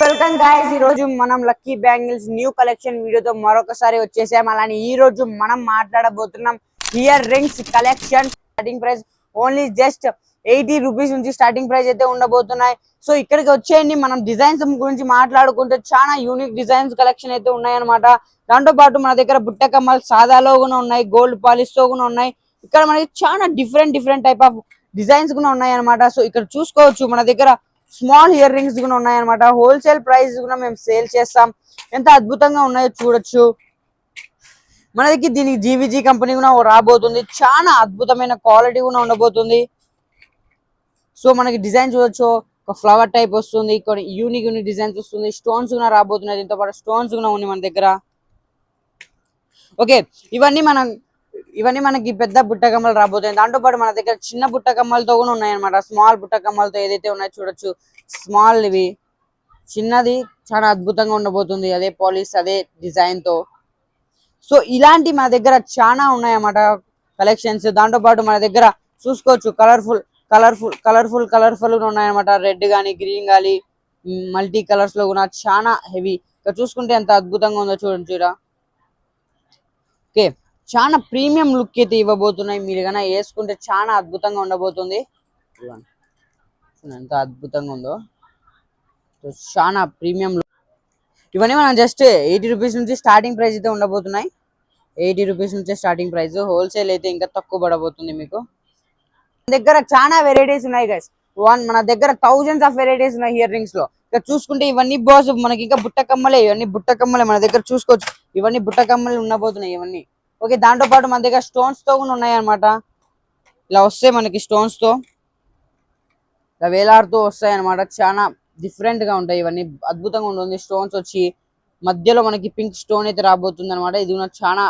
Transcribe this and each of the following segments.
Welcome guys, ఈ రోజు మనం లక్కీ బ్యాంగిల్స్ న్యూ కలెక్షన్ వీడియోతో మరొకసారి వచ్చేసాం. అలానే ఈ రోజు మనం మాట్లాడబోతున్నాం ear rings collection. Starting price only just 80 rupees నుంచి స్టార్టింగ్ ప్రైస్ అయితే ఉండబోతున్నాయి. సో ఇక్కడికి వచ్చేయండి, మనం డిజైన్స్ గురించి మాట్లాడుకుంటే చాలా యూనిక్ డిజైన్స్ కలెక్షన్ అయితే ఉన్నాయన్నమాట. దాంతో పాటు మన దగ్గర బుట్ట కమ్మలు సాదాలో కూడా ఉన్నాయి, గోల్డ్ పాలిష్ తో కూడా ఉన్నాయి. ఇక్కడ మనకి చాలా డిఫరెంట్ టైప్ ఆఫ్ డిజైన్స్ కూడా ఉన్నాయి అనమాట. సో ఇక్కడ చూసుకోవచ్చు, మన దగ్గర స్మాల్ ఇయర్ రింగ్స్ కూడా ఉన్నాయన్నమాట. హోల్సేల్ ప్రైస్ కూడా మేము సేల్ చేస్తాం. ఎంత అద్భుతంగా ఉన్నాయో చూడొచ్చు. మనకి దీనికి జీవీజీ కంపెనీ కూడా రాబోతుంది. చాలా అద్భుతమైన క్వాలిటీ కూడా ఉండబోతుంది. సో మనకి డిజైన్ చూడొచ్చు, ఒక ఫ్లవర్ టైప్ వస్తుంది, కొన్ని యూనిక్ డిజైన్స్ వస్తుంది. స్టోన్స్ కూడా రాబోతున్నాయి, దీంతో పాటు స్టోన్స్ కూడా ఉన్నాయి మన దగ్గర. ఓకే, ఇవన్నీ మనకి పెద్ద బుట్ట కమ్మలు రాబోతున్నాయి. దాంతో పాటు మన దగ్గర చిన్న బుట్ట కమ్మలతో కూడా ఉన్నాయన్నమాట. స్మాల్ బుట్ట కమ్మలతో ఏదైతే ఉన్నాయో చూడొచ్చు. స్మాల్ ఇవి, చిన్నది చాలా అద్భుతంగా ఉండబోతుంది, అదే పాలిష్ అదే డిజైన్ తో. సో ఇలాంటి మన దగ్గర చాలా ఉన్నాయన్నమాట కలెక్షన్స్. దాంతో పాటు మన దగ్గర చూసుకోవచ్చు, కలర్ఫుల్ ఉన్నాయన్నమాట. రెడ్ కానీ గ్రీన్ కానీ మల్టీ కలర్స్ లో కూడా చాలా హెవీ. ఇక్కడ చూసుకుంటే ఎంత అద్భుతంగా ఉందో చూడండి చూడ. ఓకే, చాలా ప్రీమియం లుక్ అయితే ఇవ్వబోతున్నాయి. మీరు కన్నా వేసుకుంటే చాలా అద్భుతంగా ఉండబోతుంది. ఎంత అద్భుతంగా ఉందో, చాలా ప్రీమియం లుక్. ఇవన్నీ మనం జస్ట్ 80 రూపీస్ నుంచి స్టార్టింగ్ ప్రైస్ అయితే ఉండబోతున్నాయి. 80 రూపీస్ నుంచే స్టార్టింగ్ ప్రైస్. హోల్సేల్ అయితే ఇంకా తక్కువ పడబోతుంది మీకు. మన దగ్గర చాలా వెరైటీస్ ఉన్నాయి గైస్. మన దగ్గర థౌజండ్స్ ఆఫ్ వెరైటీస్ ఉన్నాయి ఇయర్ రింగ్స్ లో. ఇక్కడ చూసుకుంటే ఇవన్నీ బాస్ మనకి ఇంకా బుట్ట కమ్మలే. ఇవన్నీ బుట్ట కమ్మలే మన దగ్గర చూసుకోవచ్చు. ఇవన్నీ బుట్ట కమ్మలు ఉండబోతున్నాయి ఇవన్నీ. ఓకే, దాంతో పాటు మన దగ్గర స్టోన్స్ తో కూడా ఉన్నాయి అనమాట. ఇలా వస్తాయి మనకి స్టోన్స్ తో, ఇలా వేలాడుతూ వస్తాయి అనమాట. చాలా డిఫరెంట్ గా ఉంటాయి ఇవన్నీ. అద్భుతంగా ఉంటుంది. స్టోన్స్ వచ్చి మధ్యలో మనకి పింక్ స్టోన్ అయితే రాబోతుంది అనమాట. ఇది చాలా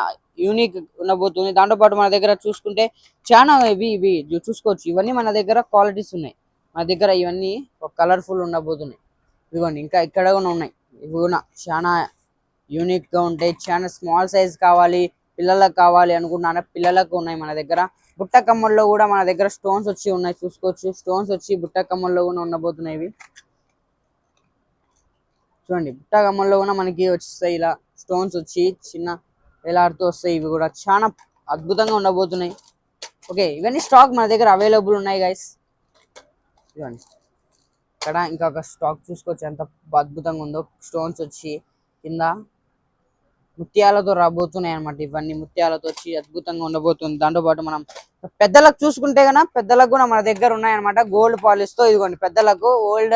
యూనిక్ ఉండబోతుంది. దాంతో పాటు మన దగ్గర చూసుకుంటే చాలా ఇవి చూసుకోవచ్చు. ఇవన్నీ మన దగ్గర క్వాలిటీస్ ఉన్నాయి మన దగ్గర. ఇవన్నీ కలర్ఫుల్ ఉండబోతున్నాయి. ఇదిగోండి, ఇంకా ఇక్కడ కూడా ఉన్నాయి. ఇవి కూడా చాలా యూనిక్ గా ఉంటాయి. చాలా స్మాల్ సైజ్ కావాలి, పిల్లలకు కావాలి అనుకుంటున్నా పిల్లలకు ఉన్నాయి మన దగ్గర. బుట్ట కమ్మల్లో కూడా మన దగ్గర స్టోన్స్ వచ్చి ఉన్నాయి చూసుకోవచ్చు. స్టోన్స్ వచ్చి బుట్ట కమ్మల్లో కూడా ఉండబోతున్నాయి. ఇవి చూడండి, బుట్ట కమ్మల్లో కూడా మనకి వచ్చేస్తాయి ఇలా స్టోన్స్ వచ్చి చిన్న వేలాడుతూ వస్తాయి. ఇవి కూడా చాలా అద్భుతంగా ఉండబోతున్నాయి. ఓకే, ఇవన్నీ స్టాక్ మన దగ్గర అవైలబుల్ ఉన్నాయి గైస్. ఇవ్వండి, ఇక్కడ ఇంకొక స్టాక్ చూసుకోవచ్చు ఎంత అద్భుతంగా ఉందో. స్టోన్స్ వచ్చి కింద ముత్యాలతో రాబోతున్నాయి అనమాట. ఇవన్నీ ముత్యాలతో వచ్చి అద్భుతంగా ఉండబోతుంది. దాంతో పాటు మనం పెద్దలకు చూసుకుంటే కన్నా పెద్దలకు కూడా మన దగ్గర ఉన్నాయన్నమాట గోల్డ్ పాలిష్ తో. ఇదిగోండి, పెద్దలకు ఓల్డ్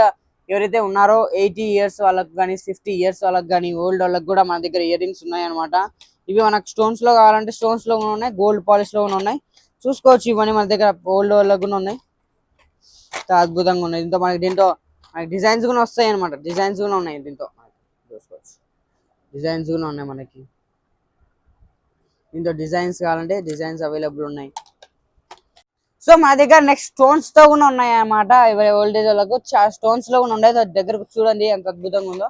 ఎవరైతే ఉన్నారో 80 ఇయర్స్ వాళ్ళకి కానీ 50 ఇయర్స్ వాళ్ళకి కానీ ఓల్డ్ వాళ్ళకి కూడా మన దగ్గర ఇయర్ రింగ్స్ ఉన్నాయి అనమాట. ఇవి మనకు స్టోన్స్ లో కావాలంటే స్టోన్స్ లో కూడా ఉన్నాయి, గోల్డ్ పాలిష్ లో కూడా ఉన్నాయి చూసుకోవచ్చు. ఇవన్నీ మన దగ్గర ఓల్డ్ వాళ్ళకి కూడా ఉన్నాయి. అద్భుతంగా ఉన్నాయి. దీంతో మనకి డిజైన్స్ కూడా వస్తాయి అనమాట. డిజైన్స్ కూడా ఉన్నాయి దీంతో చూసుకోవచ్చు. డిజైన్స్ కూడా ఉన్నాయి మనకి. దీంతో డిజైన్స్ కావాలంటే డిజైన్స్ అవైలబుల్ ఉన్నాయి. సో మన దగ్గర నెక్స్ట్ స్టోన్స్ తో కూడా ఉన్నాయి అన్నమాట. ఎవరి ఓల్డేజ్ వాళ్ళకు స్టోన్స్ లో కూడా ఉన్నాయి. దగ్గరకు చూడండి ఎంత అద్భుతంగా ఉందో.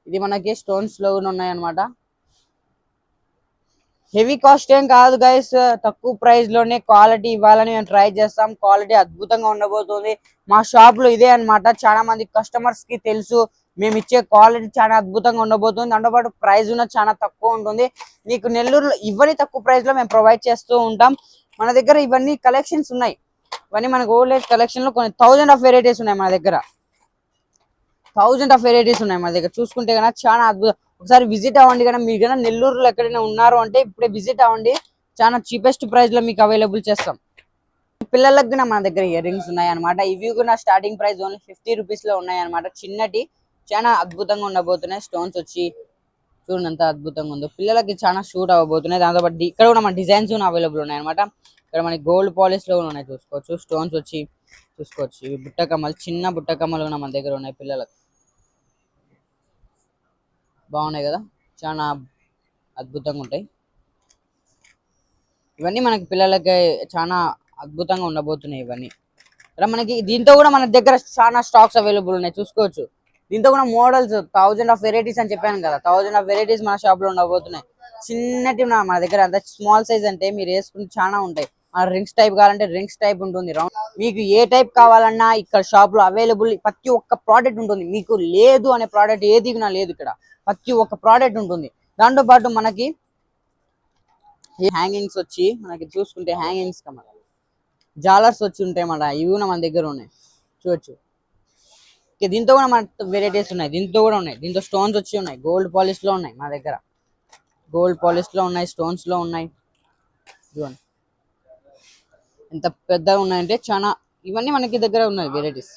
ఇది మనకి స్టోన్స్ లో కూడా ఉన్నాయి అన్నమాట. హెవీ కాస్ట్ ఏం కాదు గైస్, తక్కువ ప్రైస్ లోనే క్వాలిటీ ఇవ్వాలని మేము ట్రై చేస్తాం. క్వాలిటీ అద్భుతంగా ఉండబోతుంది. మా షాప్ లో ఇదే అనమాట. చాలా మంది కస్టమర్స్ కి తెలుసు మేము ఇచ్చే క్వాలిటీ చాలా అద్భుతంగా ఉండబోతుంది. దాంతో పాటు ప్రైస్ కూడా చాలా తక్కువ ఉంటుంది. నీకు నెల్లూరులో ఇవన్నీ తక్కువ ప్రైస్ లో మేము ప్రొవైడ్ చేస్తూ ఉంటాం. మన దగ్గర ఇవన్నీ కలెక్షన్స్ ఉన్నాయి. ఇవన్నీ మనకు ఓల్డ్ ఏజ్ కలెక్షన్ లో కొన్ని 1000 ఆఫ్ వెరైటీస్ ఉన్నాయి మన దగ్గర. 1000 ఆఫ్ వెరైటీస్ ఉన్నాయి మన దగ్గర. చూసుకుంటే కన్నా చాలా అద్భుతం. ఒకసారి విజిట్ అవ్వండి. కానీ మీరు కన్నా నెల్లూరులో ఎక్కడైనా ఉన్నారు అంటే ఇప్పుడే విజిట్ అవ్వండి. చాలా చీపెస్ట్ ప్రైస్ లో మీకు అవైలబుల్ చేస్తాం. పిల్లలకు కూడా మన దగ్గర ఇయర్ రింగ్స్ ఉన్నాయి అనమాట. ఇవి కూడా స్టార్టింగ్ ప్రైస్ ఓన్లీ 50 రూపీస్ లో ఉన్నాయి అనమాట. చిన్నటి చాలా అద్భుతంగా ఉండబోతున్నాయి. స్టోన్స్ వచ్చి చూడండి ఎంత అద్భుతంగా ఉందో. పిల్లలకి చాలా షూట్ అవ్వబోతున్నాయి. దాంతోపాటు ఇక్కడ కూడా మన డిజైన్స్ కూడా అవైలబుల్ ఉన్నాయి అనమాట. ఇక్కడ మనకి గోల్డ్ పాలిష్ లో కూడా ఉన్నాయి చూసుకోవచ్చు. స్టోన్స్ వచ్చి చూసుకోవచ్చు. ఇవి బుట్ట కమ్మలు, చిన్న బుట్ట కమ్మలు కూడా మన దగ్గర ఉన్నాయి పిల్లలకు. బాగున్నాయి కదా, చాలా అద్భుతంగా ఉంటాయి. ఇవన్నీ మనకి పిల్లలకి చాలా అద్భుతంగా ఉండబోతున్నాయి ఇవన్నీ. ఇక్కడ మనకి దీంతో కూడా మన దగ్గర చాలా స్టాక్స్ అవైలబుల్ ఉన్నాయి చూసుకోవచ్చు. దీంతో కూడా మోడల్స్ 1000 ఆఫ్ వెరైటీస్ అని చెప్పాను కదా. 1000 ఆఫ్ వెరైటీస్ మన షాప్ లో ఉండబోతున్నాయి. చిన్నటి మన దగ్గర అంత స్మాల్ సైజ్ అంటే మీరు వేసుకుని చాలా ఉంటాయి. రింగ్స్ టైప్ కావాలంటే రింగ్స్ టైప్ ఉంటుంది. రౌండ్ మీకు ఏ టైప్ కావాలన్నా ఇక్కడ షాప్ లో అవైలబుల్ ప్రతి ఒక్క ప్రోడక్ట్ ఉంటుంది. మీకు లేదు అనే ప్రోడక్ట్ ఏది లేదు ఇక్కడ ప్రతి ఒక్క ప్రోడక్ట్ ఉంటుంది. దాంతో పాటు మనకి హ్యాంగింగ్స్ వచ్చి మనకి చూసుకుంటే హ్యాంగింగ్స్ కమా జాలర్స్ వచ్చి ఉంటాయి అన్నమాట. ఇవి కూడా మన దగ్గర ఉన్నాయి చూడొచ్చు. దీంతో కూడా మన వెరైటీస్ ఉన్నాయి. దీంతో కూడా ఉన్నాయి. దీంతో స్టోన్స్ వచ్చి ఉన్నాయి. గోల్డ్ పాలిష్ లో ఉన్నాయి మా దగ్గర. గోల్డ్ పాలిష్ లో ఉన్నాయి, స్టోన్స్ లో ఉన్నాయి. ఇదిగోండి ఎంత పెద్దగా ఉన్నాయంటే చాలా. ఇవన్నీ మనకి దగ్గర ఉన్నాయి వెరైటీస్.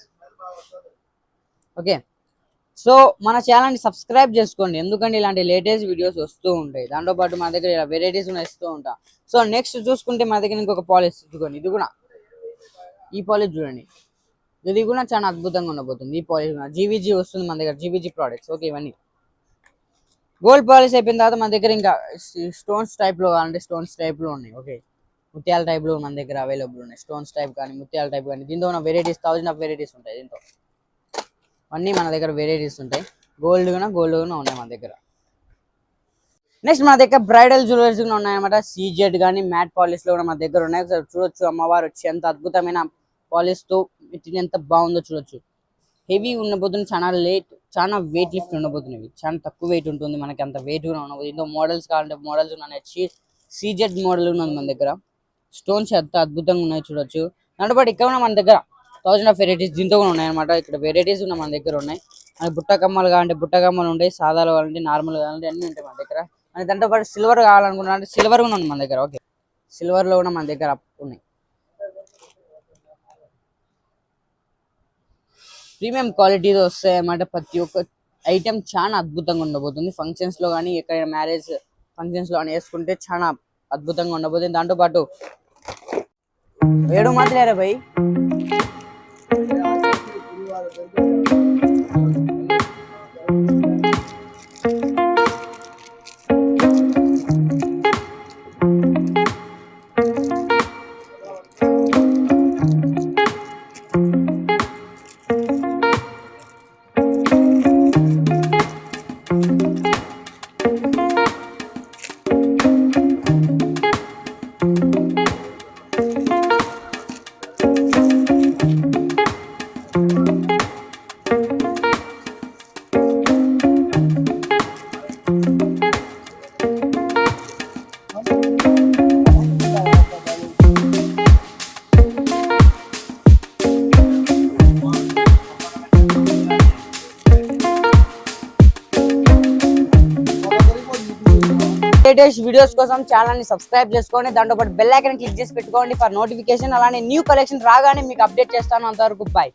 ఓకే, సో మన ఛానల్ని సబ్స్క్రైబ్ చేసుకోండి, ఎందుకంటే ఇలాంటి లేటెస్ట్ వీడియోస్ వస్తూ ఉంటాయి. దాంతోపాటు మన దగ్గర ఇలా వెరైటీస్ ఇస్తూ ఉంటాం. సో నెక్స్ట్ చూసుకుంటే మన దగ్గర ఇంకొక పాలిష్ ఇదిగోండి. ఇది కూడా ఈ పాలిష్ చూడండి, ఇది కూడా చాలా అద్భుతంగా ఉండబోతుంది. ఈ పాలిష్ జీవీజీ వస్తుంది మన దగ్గర, జీవీజీ ప్రోడక్ట్స్. ఓకే, ఇవన్నీ గోల్డ్ పాలిష్ అయిపోయిన తర్వాత మన దగ్గర ఇంకా స్టోన్స్ టైప్లో కావాలంటే స్టోన్స్ టైప్లో ఉన్నాయి. ఓకే, ముత్యాల టైప్లో మన దగ్గర అవైలబుల్ ఉన్నాయి. స్టోన్స్ టైప్ కానీ ముత్యాల టైప్ కానీ దీంతో ఉన్న వెరైటీస్ 1000 ఆఫ్ వెరైటీస్ ఉంటాయి. దీంతో అన్నీ మన దగ్గర వెరైటీస్ ఉంటాయి. గోల్డ్ కూడా ఉన్నాయి మన దగ్గర. నెక్స్ట్ మన దగ్గర బ్రైడల్ జ్యువెలరీస్ కూడా ఉన్నాయన్నమాట. సీజెడ్ కానీ మ్యాట్ పాలిష్లో కూడా మన దగ్గర ఉన్నాయి. ఒకసారి చూడొచ్చు అమ్మవారు వచ్చి ఎంత అద్భుతమైన పాలిష్తో మెటీరియల్ ఎంత బాగుందో చూడొచ్చు. హెవీ ఉండబోతుంది, చాలా వెయిట్ లిఫ్ట్ ఉండబోతున్నాయి. చాలా తక్కువ వెయిట్ ఉంటుంది, మనకి అంత వెయిట్ కూడా ఉండబోతుంది. ఇందులో మోడల్స్ కావాలంటే మోడల్స్ ఉన్నాయి. సీజెడ్ మోడల్ ఉన్నది మన దగ్గర. స్టోన్స్ ఎంత అద్భుతంగా ఉన్నాయి చూడొచ్చు. దాంతోపాటు ఇక్కడ ఉన్న మన దగ్గర 1000 ఆఫ్ వెరైటీస్ దీంతో కూడా ఉన్నాయి అనమాట. ఇక్కడ వెరైటీస్ ఉన్న మన దగ్గర ఉన్నాయి. మనకి బుట్ట కమ్మలు కావాలంటే బుట్ట కమ్మలు ఉంటాయి, సాదాలు కావాలంటే నార్మల్ కావాలంటే అన్నీ ఉంటాయి మన దగ్గర. మనకి దాంతోపాటు సిల్వర్ కావాలనుకుంటే సిల్వర్ కూడా ఉంది మన దగ్గర. ఓకే, సిల్వర్లో కూడా మన దగ్గర ఉన్నాయి. ప్రీమియం క్వాలిటీతో వస్తాయి అన్నమాట. ప్రతి ఒక్క ఐటెం చాలా అద్భుతంగా ఉండబోతుంది. ఫంక్షన్స్లో కానీ ఎక్కడైనా మ్యారేజ్ ఫంక్షన్స్లో కానీ వేసుకుంటే చాలా అద్భుతంగా ఉండబోతుంది. దాంతోపాటు ఏడు మాత్రమే భయ్. లేటెస్ట్ వీడియోస్ కోసం ఛానల్ ని సబ్స్క్రైబ్ చేసుకోండి. దాంతోపాటు బెల్ ఐకాన్ క్లిక్ చేసి పెట్టుకోండి ఫర్ నోటిఫికేషన్. అలానే న్యూ కలెక్షన్ రాగానే మీకు అప్డేట్ చేస్తాను. అంతవరకు బాయ్.